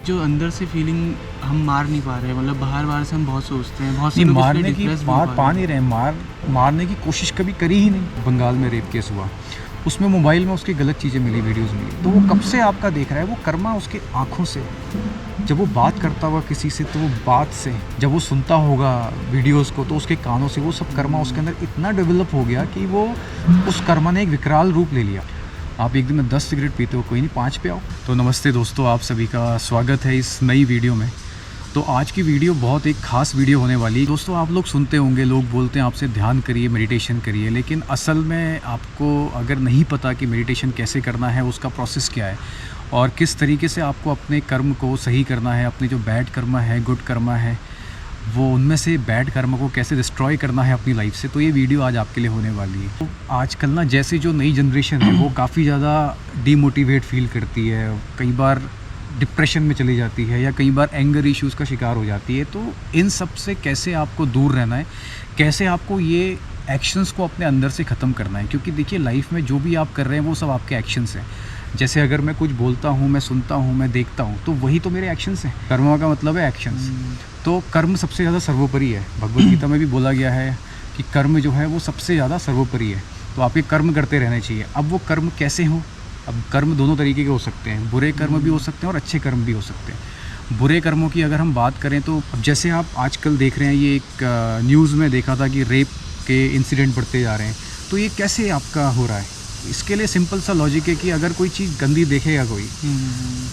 जो अंदर से फीलिंग हम मार नहीं पा रहे हैं, मतलब बाहर से हम बहुत सोचते हैं, बहुत से नहीं, लोग इसलिए मारने की डिप्रेस भी मार हो पा नहीं रहे, मारने की कोशिश कभी करी ही नहीं। बंगाल में रेप केस हुआ, उसमें मोबाइल में उसकी गलत चीज़ें मिली, वीडियोस मिली, तो वो कब से आपका देख रहा है, वो कर्मा उसके आँखों से। जब वो बात करता होगा किसी से तो वो बात से, जब वो सुनता होगा वीडियोस को तो उसके कानों से, वो सब कर्मा उसके अंदर इतना डेवलप हो गया कि वो उस कर्मा ने एक विकराल रूप ले लिया। आप एक दिन में 10 सिगरेट पीते हो, कोई नहीं 5 पे आओ। तो नमस्ते दोस्तों, आप सभी का स्वागत है इस नई वीडियो में। तो आज की वीडियो बहुत एक ख़ास वीडियो होने वाली है। दोस्तों, आप लोग सुनते होंगे, लोग बोलते हैं आपसे ध्यान करिए, मेडिटेशन करिए, लेकिन असल में आपको अगर नहीं पता कि मेडिटेशन कैसे करना है, उसका प्रोसेस क्या है और किस तरीके से आपको अपने कर्म को सही करना है, अपने जो बैड कर्मा है, गुड कर्मा है, वो उनमें से बैड कर्म को कैसे डिस्ट्रॉय करना है अपनी लाइफ से, तो ये वीडियो आज आपके लिए होने वाली है। तो आजकल ना जैसे जो नई जनरेशन है वो काफ़ी ज़्यादा डीमोटिवेट फील करती है, कई बार डिप्रेशन में चली जाती है या कई बार एंगर इश्यूज़ का शिकार हो जाती है। तो इन सब से कैसे आपको दूर रहना है, कैसे आपको ये एक्शंस को अपने अंदर से ख़त्म करना है, क्योंकि देखिए लाइफ में जो भी आप कर रहे हैं वो सब आपके एक्शंस हैं। जैसे अगर मैं कुछ बोलता हूँ, मैं सुनता हूँ, मैं देखता हूँ, तो वही तो मेरे एक्शंस हैं। कर्म का मतलब है एक्शंस। तो कर्म सबसे ज़्यादा सर्वोपरि है। भगवद गीता में भी बोला गया है कि कर्म जो है वो सबसे ज़्यादा सर्वोपरि है। तो आपके कर्म करते रहने चाहिए। अब वो कर्म कैसे हों? अब कर्म दोनों तरीके के हो सकते हैं, बुरे कर्म भी हो सकते हैं और अच्छे कर्म भी हो सकते हैं। बुरे कर्मों की अगर हम बात करें तो अब जैसे आप आजकल देख रहे हैं, ये एक न्यूज़ में देखा था कि रेप के इंसिडेंट बढ़ते जा रहे हैं। तो ये कैसे आपका हो रहा है? इसके लिए सिंपल सा लॉजिक है कि अगर कोई चीज़ गंदी देखेगा कोई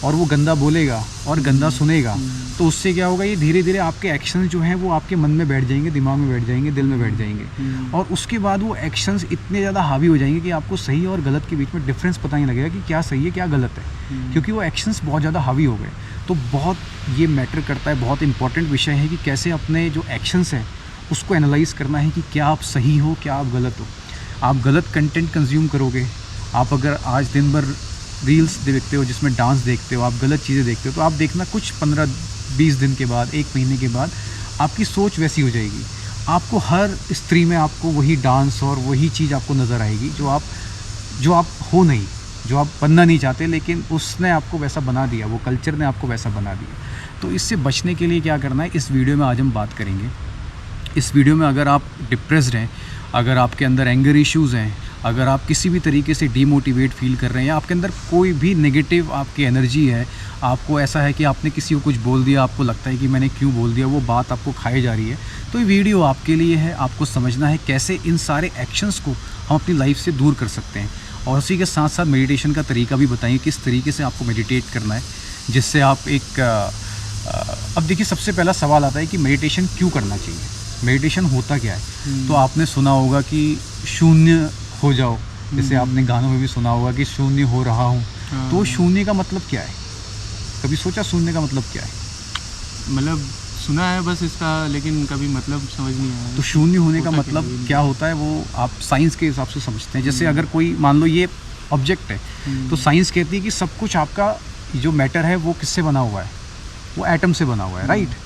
और वो गंदा बोलेगा और गंदा सुनेगा, तो उससे क्या होगा, ये धीरे धीरे आपके एक्शंस जो हैं वो आपके मन में बैठ जाएंगे, दिमाग में बैठ जाएंगे, दिल में बैठ जाएंगे, और उसके बाद वो एक्शंस इतने ज़्यादा हावी हो जाएंगे कि आपको सही और गलत के बीच में डिफरेंस पता नहीं लगेगा कि क्या सही है क्या गलत है, क्योंकि वो एक्शंस बहुत ज़्यादा हावी हो गए। तो बहुत ये मैटर करता है, बहुत इंपॉर्टेंट विषय है कि कैसे अपने जो एक्शंस हैं उसको एनालाइज़ करना है कि क्या आप सही हो, क्या आप गलत हो। आप गलत कंटेंट कंज्यूम करोगे, आप अगर आज दिन भर रील्स देखते हो जिसमें डांस देखते हो, आप गलत चीज़ें देखते हो, तो आप देखना कुछ 15-20 दिन के बाद, 1 महीने के बाद आपकी सोच वैसी हो जाएगी। आपको हर स्त्री में आपको वही डांस और वही चीज़ आपको नज़र आएगी जो आप हो नहीं, जो आप बनना नहीं चाहते, लेकिन उसने आपको वैसा बना दिया, वो कल्चर ने आपको वैसा बना दिया। तो इससे बचने के लिए क्या करना है, इस वीडियो में आज हम बात करेंगे। इस वीडियो में अगर आप डिप्रेस्ड हैं, अगर आपके अंदर एंगर इश्यूज़ हैं, अगर आप किसी भी तरीके से डीमोटिवेट फील कर रहे हैं या आपके अंदर कोई भी नेगेटिव आपकी एनर्जी है, आपको ऐसा है कि आपने किसी को कुछ बोल दिया, आपको लगता है कि मैंने क्यों बोल दिया, वो बात आपको खाई जा रही है, तो ये वीडियो आपके लिए है। आपको समझना है कैसे इन सारे एक्शंस को हम अपनी लाइफ से दूर कर सकते हैं, और उसी के साथ साथ मेडिटेशन का तरीका भी बताएंगे, किस तरीके से आपको मेडिटेट करना है जिससे आप एक अब देखिए, सबसे पहला सवाल आता है कि मेडिटेशन क्यों करना चाहिए, मेडिटेशन होता क्या है। तो आपने सुना होगा कि शून्य हो जाओ, जैसे आपने गानों में भी सुना होगा कि शून्य हो रहा हूँ। तो शून्य का मतलब क्या है? कभी सोचा शून्य का मतलब क्या है? मतलब सुना है बस इसका, लेकिन कभी मतलब समझ नहीं आया। तो शून्य होने का मतलब क्या होता है वो आप साइंस के हिसाब से समझते हैं। जैसे अगर कोई मान लो ये ऑब्जेक्ट है, तो साइंस कहती है कि सब कुछ आपका जो मैटर है वो किससे बना हुआ है, वो एटम से बना हुआ है, राइट।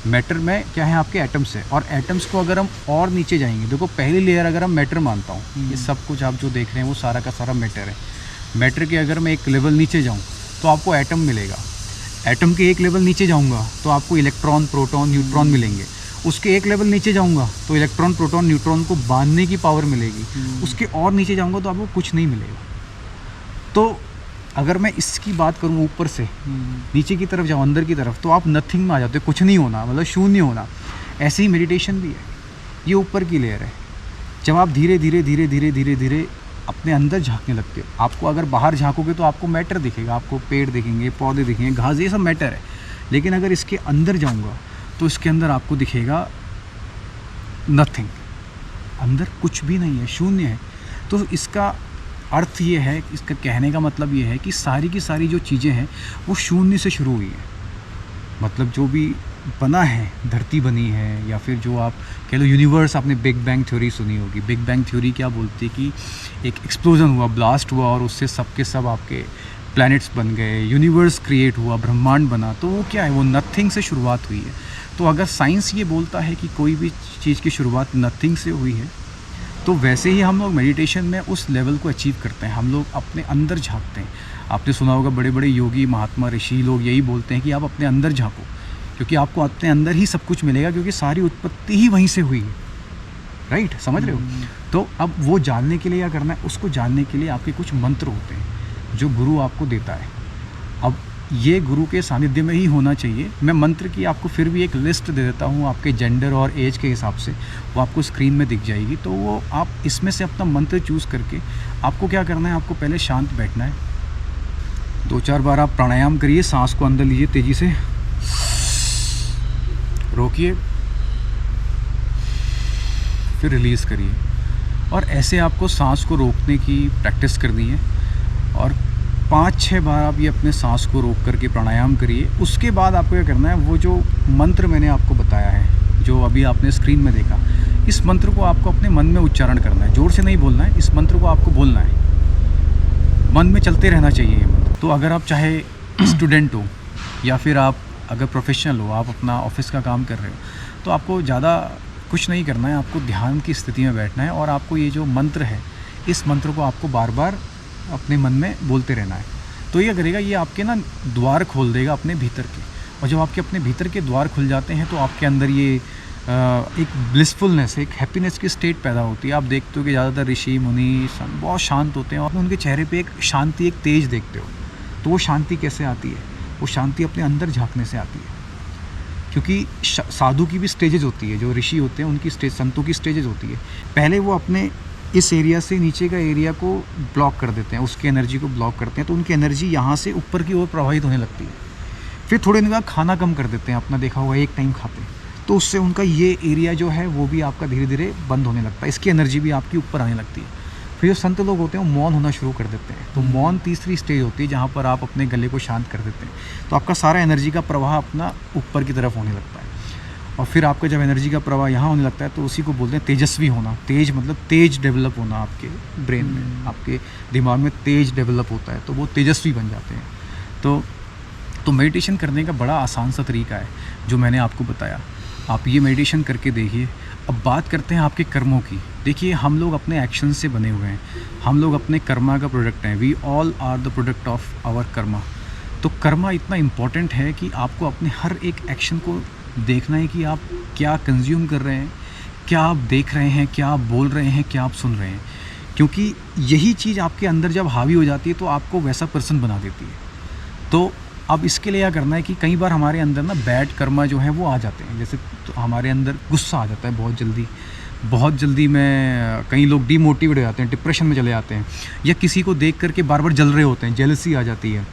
मैटर में क्या है, आपके एटम्स है, और एटम्स को अगर हम और नीचे जाएंगे, देखो पहली लेयर अगर हम मैटर मानता हूँ, ये सब कुछ आप जो देख रहे हैं वो सारा का सारा मैटर है। मैटर के अगर मैं एक लेवल नीचे जाऊँ तो आपको एटम मिलेगा, एटम के एक लेवल नीचे जाऊँगा तो आपको इलेक्ट्रॉन, प्रोटॉन, न्यूट्रॉन मिलेंगे, उसके एक लेवल नीचे जाऊँगा तो इलेक्ट्रॉन, प्रोटॉन, न्यूट्रॉन को बांधने की पावर मिलेगी, उसके और नीचे जाऊँगा तो आपको कुछ नहीं मिलेगा। तो अगर मैं इसकी बात करूँ ऊपर से नीचे की तरफ जाऊँ, अंदर की तरफ, तो आप नथिंग में आ जाते हो, कुछ नहीं होना, मतलब शून्य होना। ऐसे ही मेडिटेशन भी है, ये ऊपर की लेयर है। जब आप धीरे धीरे धीरे धीरे धीरे धीरे अपने अंदर झांकने लगते हो, आपको अगर बाहर झांकोगे तो आपको मैटर दिखेगा, आपको पेड़ दिखेंगे, पौधे दिखेंगे, घास, ये सब मैटर है। लेकिन अगर इसके अंदर जाऊँगा तो इसके अंदर आपको दिखेगा नथिंग, अंदर कुछ भी नहीं है, शून्य है। तो इसका अर्थ ये है, इसका कहने का मतलब ये है कि सारी की सारी जो चीज़ें हैं वो शून्य से शुरू हुई हैं। मतलब जो भी बना है, धरती बनी है, या फिर जो आप कह लो यूनिवर्स, आपने बिग बैंग थ्योरी सुनी होगी। बिग बैंग थ्योरी क्या बोलती है कि एक एक्सप्लोजन हुआ, ब्लास्ट हुआ, और उससे सब के सब आपके प्लैनेट्स बन गए, यूनिवर्स क्रिएट हुआ, ब्रह्मांड बना। तो वो क्या है, वो नथिंग से शुरुआत हुई है। तो अगर साइंस ये बोलता है कि कोई भी चीज़ की शुरुआत नथिंग से हुई है, तो वैसे ही हम लोग मेडिटेशन में उस लेवल को अचीव करते हैं। हम लोग अपने अंदर झांकते हैं, आपने सुना होगा बड़े बड़े योगी महात्मा ऋषि लोग यही बोलते हैं कि आप अपने अंदर झांको, क्योंकि आपको अपने अंदर ही सब कुछ मिलेगा, क्योंकि सारी उत्पत्ति ही वहीं से हुई है। राइट, समझ रहे हो? तो अब वो जानने के लिए क्या करना है, उसको जानने के लिए आपके कुछ मंत्र होते हैं जो गुरु आपको देता है। अब ये गुरु के सानिध्य में ही होना चाहिए। मैं मंत्र की आपको फिर भी एक लिस्ट दे देता हूँ आपके जेंडर और एज के हिसाब से, वो आपको स्क्रीन में दिख जाएगी। तो वो आप इसमें से अपना मंत्र चूज़ करके आपको क्या करना है, आपको पहले शांत बैठना है। 2-4 बार आप प्राणायाम करिए, सांस को अंदर लीजिए, तेज़ी से रोकिए, फिर रिलीज़ करिए। और ऐसे आपको सांस को रोकने की प्रैक्टिस करनी है। और 5-6 बार आप ये अपने सांस को रोक करके प्राणायाम करिए। उसके बाद आपको क्या करना है, वो जो मंत्र मैंने आपको बताया है, जो अभी आपने स्क्रीन में देखा, इस मंत्र को आपको अपने मन में उच्चारण करना है। ज़ोर से नहीं बोलना है, इस मंत्र को आपको बोलना है, मन में चलते रहना चाहिए ये मंत्र। तो अगर आप चाहे स्टूडेंट हो या फिर आप अगर प्रोफेशनल हो, आप अपना ऑफिस का काम कर रहे हो, तो आपको ज़्यादा कुछ नहीं करना है, आपको ध्यान की स्थिति में बैठना है और आपको ये जो मंत्र है, इस मंत्र को आपको बार बार अपने मन में बोलते रहना है। तो ये करेगा, ये आपके ना द्वार खोल देगा अपने भीतर के। और जब आपके अपने भीतर के द्वार खुल जाते हैं तो आपके अंदर ये एक ब्लिसफुलनेस, एक हैप्पीनेस की स्टेट पैदा होती है। आप देखते हो कि ज़्यादातर ऋषि मुनि बहुत शांत होते हैं और उनके चेहरे पे एक शांति, एक तेज देखते हो। तो वो शांति कैसे आती है? वो शांति अपने अंदर झांकने से आती है। क्योंकि साधु की भी स्टेजेज होती है, जो ऋषि होते हैं उनकी स्टेज, संतों की स्टेजेज होती है। पहले वो अपने इस एरिया से नीचे का एरिया को ब्लॉक कर देते हैं, उसकी एनर्जी को ब्लॉक करते हैं, तो उनकी एनर्जी यहाँ से ऊपर की ओर प्रवाहित होने लगती है। फिर थोड़े दिन बाद खाना कम कर देते हैं, अपना देखा होगा एक टाइम खाते हैं, तो उससे उनका ये एरिया जो है वो भी आपका धीरे धीरे बंद होने लगता है, इसकी एनर्जी भी आपकी ऊपर आने लगती है। फिर जो संत लोग होते हैं वो मौन होना शुरू कर देते हैं। तो मौन तीसरी स्टेज होती है, जहाँ पर आप अपने गले को शांत कर देते हैं। तो आपका सारा एनर्जी का प्रवाह अपना ऊपर की तरफ होने लगता है। और फिर आपका जब एनर्जी का प्रवाह यहाँ होने लगता है तो उसी को बोलते हैं तेजस्वी होना। तेज मतलब तेज डेवलप होना, आपके ब्रेन में, आपके दिमाग में तेज डेवलप होता है, तो वो तेजस्वी बन जाते हैं। तो मेडिटेशन करने का बड़ा आसान सा तरीका है जो मैंने आपको बताया। आप ये मेडिटेशन करके देखिए। अब बात करते हैं आपके कर्मों की। देखिए, हम लोग अपने एक्शन से बने हुए हैं, हम लोग अपने कर्मा का प्रोडक्ट हैं। We all are the product of our karma. तो कर्मा इतना इम्पॉर्टेंट है कि आपको अपने हर एक एक्शन को देखना है कि आप क्या कंज्यूम कर रहे हैं, क्या आप देख रहे हैं, क्या आप बोल रहे हैं, क्या आप सुन रहे हैं। क्योंकि यही चीज़ आपके अंदर जब हावी हो जाती है तो आपको वैसा पर्सन बना देती है। तो अब इसके लिए क्या करना है कि कई बार हमारे अंदर ना बैड कर्मा जो है वो आ जाते हैं। जैसे तो हमारे अंदर गुस्सा आ जाता है बहुत जल्दी में कई लोग डीमोटिवेट हो जाते हैं, डिप्रेशन में चले जाते हैं, या किसी को देख करके बार बार जल रहे होते हैं, जेलसी आ जाती है।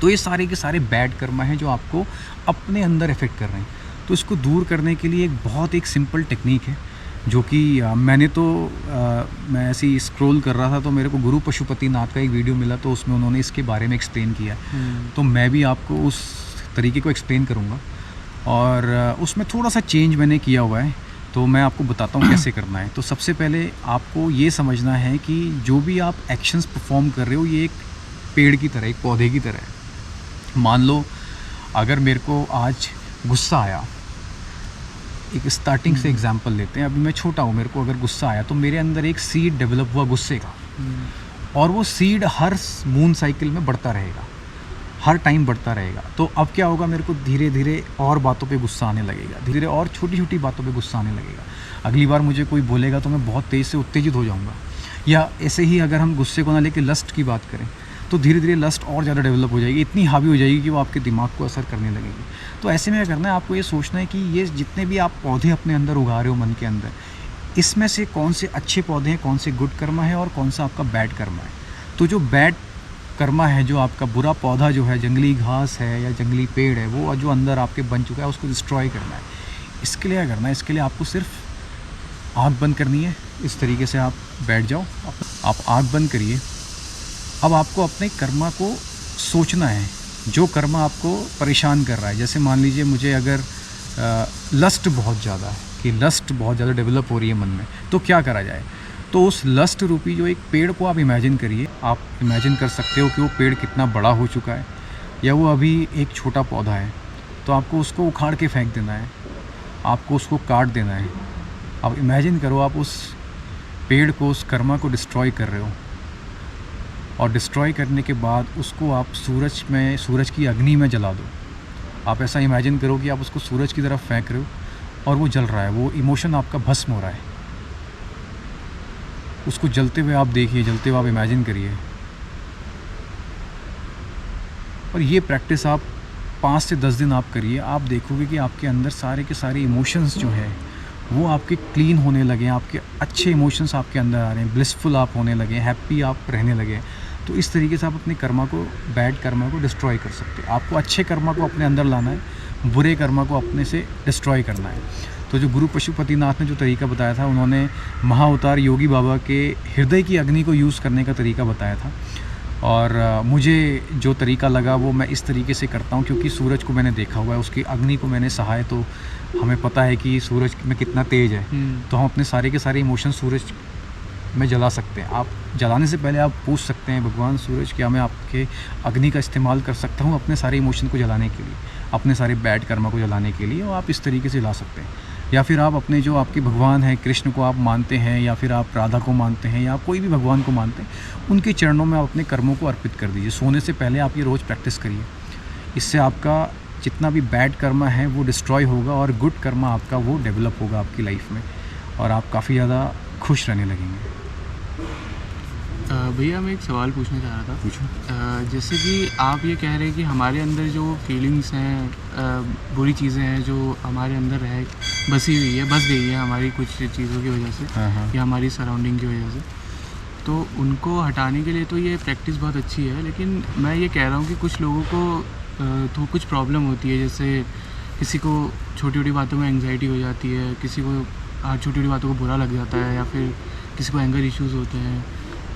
तो ये सारे के सारे बैड कर्मा हैं जो आपको अपने अंदर इफ़ेक्ट कर रहे हैं। तो इसको दूर करने के लिए एक सिंपल टेक्निक है जो कि मैं ऐसे ही स्क्रॉल कर रहा था तो मेरे को गुरु पशुपतिनाथ का एक वीडियो मिला, तो उसमें उन्होंने इसके बारे में एक्सप्लेन किया। तो मैं भी आपको उस तरीके को एक्सप्लेन करूँगा और उसमें थोड़ा सा चेंज मैंने किया हुआ है, तो मैं आपको बताता हूँ कैसे करना है। तो सबसे पहले आपको ये समझना है कि जो भी आप एक्शंस परफॉर्म कर रहे हो ये एक पेड़ की तरह, एक पौधे की तरह है। मान लो अगर मेरे को आज गुस्सा आया, एक स्टार्टिंग से एग्जांपल लेते हैं, अभी मैं छोटा हूँ, मेरे को अगर गुस्सा आया तो मेरे अंदर एक सीड डेवलप हुआ गुस्से का, और वो सीड हर मून साइकिल में बढ़ता रहेगा, हर टाइम बढ़ता रहेगा। तो अब क्या होगा, मेरे को धीरे धीरे और बातों पे गुस्सा आने लगेगा, धीरे धीरे और छोटी छोटी बातों पे गुस्सा आने लगेगा। अगली बार मुझे कोई बोलेगा तो मैं बहुत तेज़ से उत्तेजित हो जाऊँगा। या ऐसे ही अगर हम गुस्से को ना लेके लस्ट की बात करें तो धीरे धीरे लस्ट और ज़्यादा डेवलप हो जाएगी, इतनी हावी हो जाएगी कि वो आपके दिमाग को असर करने लगेगी। तो ऐसे में क्या करना है, आपको ये सोचना है कि ये जितने भी आप पौधे अपने अंदर उगा रहे हो मन के अंदर, इसमें से कौन से अच्छे पौधे हैं, कौन से गुड कर्मा है और कौन सा आपका बैड कर्मा है। तो जो बैड कर्मा है, जो आपका बुरा पौधा जो है, जंगली घास है या जंगली पेड़ है, वो जो अंदर आपके बन चुका है उसको डिस्ट्रॉय करना है। इसके लिए क्या करना है, इसके लिए आपको सिर्फ आँख बंद करनी है। इस तरीके से आप बैठ जाओ, आप आँख बंद करिए। अब आपको अपने कर्मा को सोचना है, जो कर्मा आपको परेशान कर रहा है। जैसे मान लीजिए मुझे अगर लस्ट बहुत ज़्यादा है, कि लस्ट बहुत ज़्यादा डेवलप हो रही है मन में, तो क्या करा जाए। तो उस लस्ट रूपी जो एक पेड़ को आप इमेजिन करिए। आप इमेजिन कर सकते हो कि वो पेड़ कितना बड़ा हो चुका है या वो अभी एक छोटा पौधा है। तो आपको उसको उखाड़ के फेंक देना है, आपको उसको काट देना है। अब इमेजिन करो आप उस पेड़ को, उस कर्मा को डिस्ट्रॉय कर रहे हो, और डिस्ट्रॉय करने के बाद उसको आप सूरज की अग्नि में जला दो। आप ऐसा इमेजिन करो कि आप उसको सूरज की तरफ फेंक रहे हो और वो जल रहा है, वो इमोशन आपका भस्म हो रहा है। उसको जलते हुए आप देखिए, जलते हुए आप इमेजिन करिए। और ये प्रैक्टिस आप 5 से 10 दिन आप करिए, आप देखोगे कि आपके अंदर सारे के सारे इमोशंस जो हैं वो आपके क्लीन होने लगे हैं, आपके अच्छे इमोशंस आपके अंदर आ रहे हैं, ब्लिसफुल आप होने लगे, हैप्पी आप रहने लगे हैं। तो इस तरीके से आप अपने कर्मा को, बैड कर्मा को डिस्ट्रॉय कर सकते हैं। आपको अच्छे कर्मा को अपने अंदर लाना है, बुरे कर्मा को अपने से डिस्ट्रॉय करना है। तो जो गुरु पशुपतिनाथ ने जो तरीका बताया था, उन्होंने महाअवतार योगी बाबा के हृदय की अग्नि को यूज़ करने का तरीका बताया था। और मुझे जो तरीका लगा वो मैं इस तरीके से करता हूँ, क्योंकि सूरज को मैंने देखा हुआ है, उसकी अग्नि को मैंने सहा है, तो हमें पता है कि सूरज में कितना तेज़ है। तो हम अपने सारे के सारे इमोशन सूरज में जला सकते हैं। आप जलाने से पहले आप पूछ सकते हैं, भगवान सूरज, क्या मैं आपके अग्नि का इस्तेमाल कर सकता हूँ अपने सारे इमोशन को जलाने के लिए, अपने सारे बैड कर्मा को जलाने के लिए? और आप इस तरीके से ला सकते हैं। या फिर आप अपने जो आपके भगवान हैं, कृष्ण को आप मानते हैं, या फिर आप राधा को मानते हैं, या आप कोई भी भगवान को मानते हैं, उनके चरणों में आप अपने कर्मों को अर्पित कर दीजिए। सोने से पहले आप ये रोज़ प्रैक्टिस करिए। इससे आपका जितना भी बैड कर्मा है वो डिस्ट्रॉय होगा और गुड कर्मा आपका वो डेवलप होगा आपकी लाइफ में, और आप काफ़ी ज़्यादा खुश रहने लगेंगे। भैया मैं एक सवाल पूछना चाह रहा था। पूछो। जैसे कि आप ये कह रहे हैं कि हमारे अंदर जो फीलिंग्स हैं, बुरी चीज़ें हैं जो हमारे अंदर बसी हुई है, बस गई है हमारी कुछ चीज़ों की वजह से, या हमारी सराउंडिंग की वजह से, तो उनको हटाने के लिए तो ये प्रैक्टिस बहुत अच्छी है। लेकिन मैं ये कह रहा हूँ कि कुछ लोगों को तो कुछ प्रॉब्लम होती है, जैसे किसी को छोटी छोटी बातों में एंग्जाइटी हो जाती है, किसी को छोटी छोटी बातों को बुरा लग जाता है, या फिर किसी को एंगर इश्यूज़ होते हैं,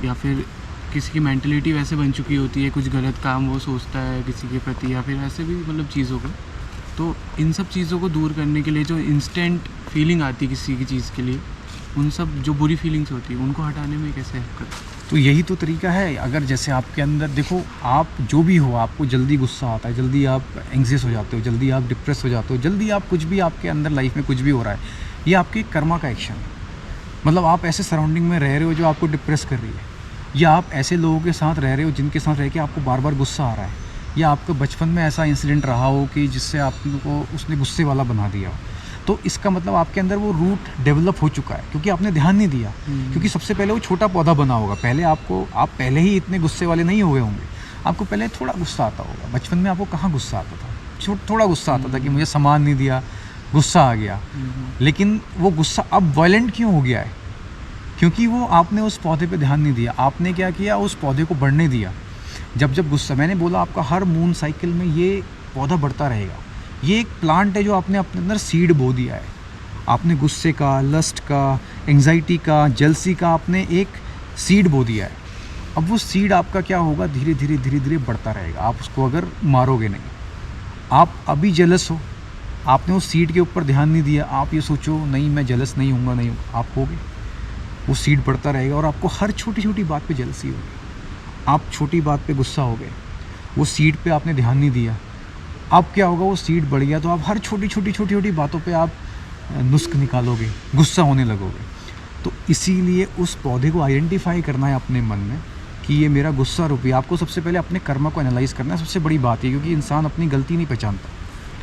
या फिर किसी की मेंटलिटी वैसे बन चुकी होती है, कुछ गलत काम वो सोचता है किसी के प्रति, या फिर ऐसे भी मतलब चीज़ों को। तो इन सब चीज़ों को दूर करने के लिए जो इंस्टेंट फीलिंग आती है किसी की चीज़ के लिए, उन सब जो बुरी फीलिंग्स होती है उनको हटाने में कैसे हेल्प करते हैं? तो यही तो तरीका है। अगर जैसे आपके अंदर देखो, आप जो भी हो, आपको जल्दी गुस्सा आता है, जल्दी आप एंग्जियस हो जाते हो, जल्दी आप डिप्रेस हो जाते हो, जल्दी आप कुछ भी आपके अंदर लाइफ में कुछ भी हो रहा है, ये आपके कर्मा का एक्शन है। मतलब आप ऐसे सराउंडिंग में रह रहे हो जो आपको डिप्रेस कर रही है, या आप ऐसे लोगों के साथ रह रहे हो जिनके साथ रह के आपको बार बार गुस्सा आ रहा है, या आपका बचपन में ऐसा इंसिडेंट रहा हो कि जिससे आपको उसने गुस्से वाला बना दिया हो, तो इसका मतलब आपके अंदर वो रूट डेवलप हो चुका है, क्योंकि आपने ध्यान नहीं दिया। क्योंकि सबसे पहले वो छोटा पौधा बना होगा, पहले आप पहले ही इतने गुस्से वाले नहीं हुए होंगे, आपको पहले थोड़ा गुस्सा आता होगा। बचपन में आपको कहाँ गुस्सा आता था? थोड़ा गुस्सा आता था कि मुझे सामान नहीं दिया, गुस्सा आ गया। लेकिन वो गुस्सा अब वायलेंट क्यों हो गया है? क्योंकि वो आपने उस पौधे पे ध्यान नहीं दिया। आपने क्या किया? उस पौधे को बढ़ने दिया। जब गुस्सा, मैंने बोला आपका हर मून साइकिल में ये पौधा बढ़ता रहेगा। ये एक प्लांट है जो आपने अपने अंदर सीड बो दिया है। आपने गुस्से का, लस्ट का, एंग्जाइटी का, जेलसी का आपने एक सीड बो दिया है। अब वो सीड आपका क्या होगा? धीरे धीरे बढ़ता रहेगा। आप उसको अगर मारोगे नहीं। आप अभी जेलस हो, आपने उस सीड के ऊपर ध्यान नहीं दिया। आप ये सोचो नहीं मैं जेलस नहीं हूँगा, नहीं आप होगे। वो सीड बढ़ता रहेगा और आपको हर छोटी छोटी बात पे जेलसी होगी। आप छोटी बात पे गुस्सा हो गए, वो सीड पे आपने ध्यान नहीं दिया। अब क्या होगा? वो सीड बढ़ गया तो आप हर छोटी छोटी बातों पे आप नुस्ख निकालोगे, गुस्सा होने लगोगे। तो इसीलिए उस पौधे को आइडेंटिफाई करना है अपने मन में कि ये मेरा गुस्सा रूपी। आपको सबसे पहले अपने कर्म को एनालाइज करना है, सबसे बड़ी बात है, क्योंकि इंसान अपनी गलती नहीं पहचानता,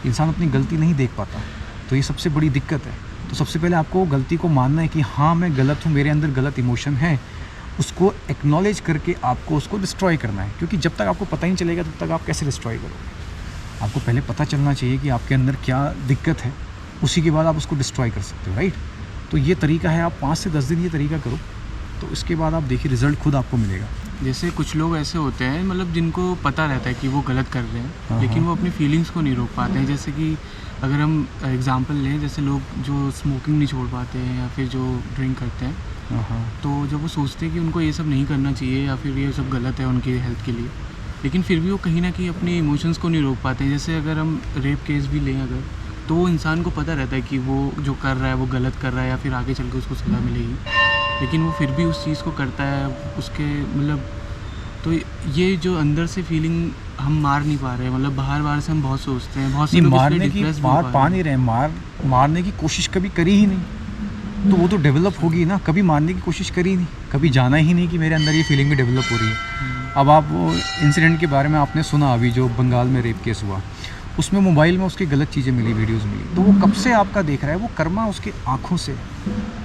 इंसान अपनी गलती नहीं देख पाता। तो ये सबसे बड़ी दिक्कत है। तो सबसे पहले आपको गलती को मानना है कि हाँ मैं गलत हूँ, मेरे अंदर गलत इमोशन है। उसको एक्नॉलेज करके आपको उसको डिस्ट्रॉय करना है, क्योंकि जब तक आपको पता ही नहीं चलेगा तब तक आप कैसे डिस्ट्रॉय करोगे। आपको पहले पता चलना चाहिए कि आपके अंदर क्या दिक्कत है, उसी के बाद आप उसको डिस्ट्रॉय कर सकते हो, राइट। तो ये तरीका है, आप 5 से 10 दिन ये तरीका करो, तो इसके बाद आप देखिए रिज़ल्ट खुद आपको मिलेगा। जैसे कुछ लोग ऐसे होते हैं मतलब जिनको पता रहता है कि वो गलत कर रहे हैं, लेकिन वो अपनी फीलिंग्स को नहीं रोक पाते हैं। जैसे कि अगर हम एग्जांपल लें, जैसे लोग जो स्मोकिंग नहीं छोड़ पाते हैं या फिर जो ड्रिंक करते हैं, तो जब वो सोचते हैं कि उनको ये सब नहीं करना चाहिए या फिर ये सब गलत है उनकी हेल्थ के लिए, लेकिन फिर भी वो कहीं ना कहीं अपने इमोशंस को नहीं रोक पाते हैं। जैसे अगर हम रेप केस भी लें अगर, तो वो इंसान को पता रहता है कि वो जो कर रहा है वो गलत कर रहा है या फिर आगे चल के उसको सज़ा मिलेगी, लेकिन वो फिर भी उस चीज़ को करता है। उसके मतलब तो ये जो अंदर से फीलिंग हम मार नहीं पा रहे हैं, मतलब बाहर से हम बहुत सोचते हैं, बहुत से लोग मारने की पा नहीं रहे, मारने की कोशिश कभी करी ही नहीं। तो वो तो डेवलप होगी ना, कभी मानने की कोशिश करी नहीं, कभी जाना ही नहीं कि मेरे अंदर ये फीलिंग भी डेवलप हो रही है। अब आप वो इंसिडेंट के बारे में आपने सुना अभी जो बंगाल में रेप केस हुआ, उसमें मोबाइल में उसकी गलत चीज़ें मिली, वीडियोस मिली, तो वो कब से आपका देख रहा है, वो कर्मा उसके आँखों से,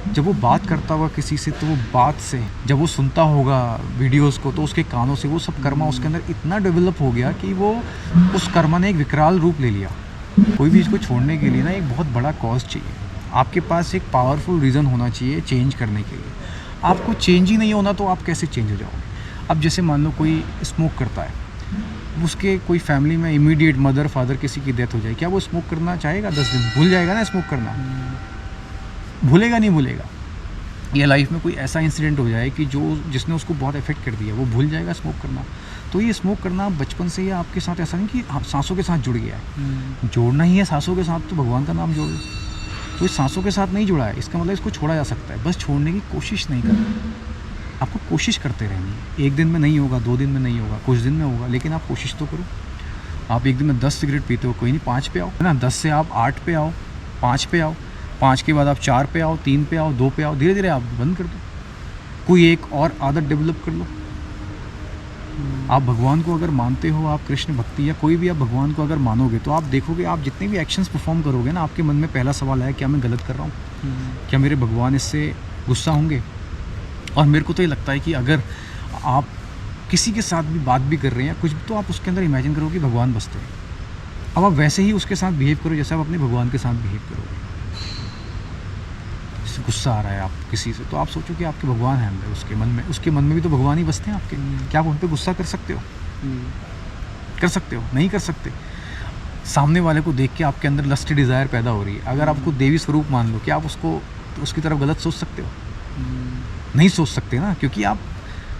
जब वो बात करता हुआ किसी से तो वो बात से, जब वो सुनता होगा वीडियोस को तो उसके कानों से, वो सब कर्मा उसके अंदर इतना डेवलप हो गया कि वो उस कर्मा ने एक विकराल रूप ले लिया। कोई भी इसको छोड़ने के लिए ना एक बहुत बड़ा कॉज चाहिए, आपके पास एक पावरफुल रीज़न होना चाहिए चेंज करने के लिए। आपको चेंज ही नहीं होना तो आप कैसे चेंज हो जाओगे? अब जैसे मान लो कोई स्मोक करता है, उसके कोई फैमिली में इमीडिएट मदर फादर किसी की डेथ हो जाए, क्या वो स्मोक करना चाहेगा? 10 दिन भूल जाएगा ना स्मोक करना, भूलेगा नहीं भूलेगा। या लाइफ में कोई ऐसा इंसिडेंट हो जाए कि जो जिसने उसको बहुत इफेक्ट कर दिया, वो भूल जाएगा स्मोक करना। तो ये स्मोक करना बचपन से ही आपके साथ ऐसा नहीं कि आप सांसों के साथ जुड़ गया है, जोड़ना ही है सांसों के साथ, तो भगवान का नाम जोड़ लो। तो इस सांसों के साथ नहीं जुड़ा है, इसका मतलब इसको छोड़ा जा सकता है, बस छोड़ने की कोशिश नहीं करनी। आपको कोशिश करते रहनी है, 1 दिन में नहीं होगा, 2 दिन में नहीं होगा, कुछ दिन में होगा, लेकिन आप कोशिश तो करो। आप 1 दिन में 10 सिगरेट पीते हो, कोई नहीं 5 पे आओ, है ना, 10 से आप 8 पे आओ, 5 पे आओ, 5 के बाद आप 4 पे आओ, 3 पे आओ, 2 पे आओ, धीरे धीरे आप बंद कर दो, कोई एक और आदत डेवलप कर लो। आप भगवान को अगर मानते हो, आप कृष्ण भक्ति या कोई भी आप भगवान को अगर मानोगे, तो आप देखोगे आप जितने भी एक्शंस परफॉर्म करोगे ना, आपके मन में पहला सवाल है, क्या मैं गलत कर रहा हूँ? क्या मेरे भगवान इससे गुस्सा होंगे? और मेरे को तो ये लगता है कि अगर आप किसी के साथ भी बात भी कर रहे हैं कुछ भी, तो आप उसके अंदर इमेजिन करो कि भगवान बसते हैं। अब आप वैसे ही उसके साथ बिहेव करो जैसे आप अपने भगवान के साथ बिहेव करोगे। जैसे गुस्सा आ रहा है आप किसी से, तो आप सोचो कि आपके भगवान हैं अंदर, उसके मन में भी तो भगवान ही बसते हैं आपके। क्या आप उन पर गुस्सा कर सकते हो? कर सकते हो? नहीं कर सकते। सामने वाले को देख के आपके अंदर लस्ट डिज़ायर पैदा हो रही है, अगर आपको देवी स्वरूप मान लो, क्या आप उसकी तरफ गलत सोच सकते हो? नहीं सोच सकते ना, क्योंकि आप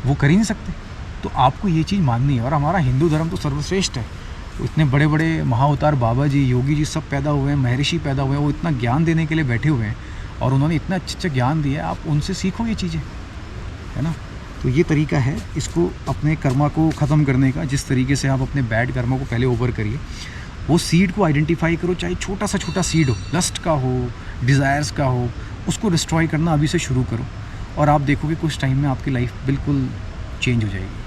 वो कर ही नहीं सकते। तो आपको ये चीज़ माननी है। और हमारा हिंदू धर्म तो सर्वश्रेष्ठ है, तो इतने बड़े बड़े महाअवतार बाबा जी, योगी जी सब पैदा हुए हैं, महर्षि पैदा हुए हैं, वो इतना ज्ञान देने के लिए बैठे हुए हैं और उन्होंने इतना अच्छा ज्ञान दिया है, आप उनसे सीखो ये चीज़ें, है ना। तो ये तरीका है इसको अपने कर्मा को ख़त्म करने का। जिस तरीके से आप अपने बैड कर्मा को पहले ओवर करिए, वो सीड को आइडेंटिफाई करो, चाहे छोटा सा छोटा सीड हो, लस्ट का हो, डिज़ायर्स का हो, उसको डिस्ट्रॉय करना अभी से शुरू करो और आप देखोगे कुछ टाइम में आपकी लाइफ बिल्कुल चेंज हो जाएगी।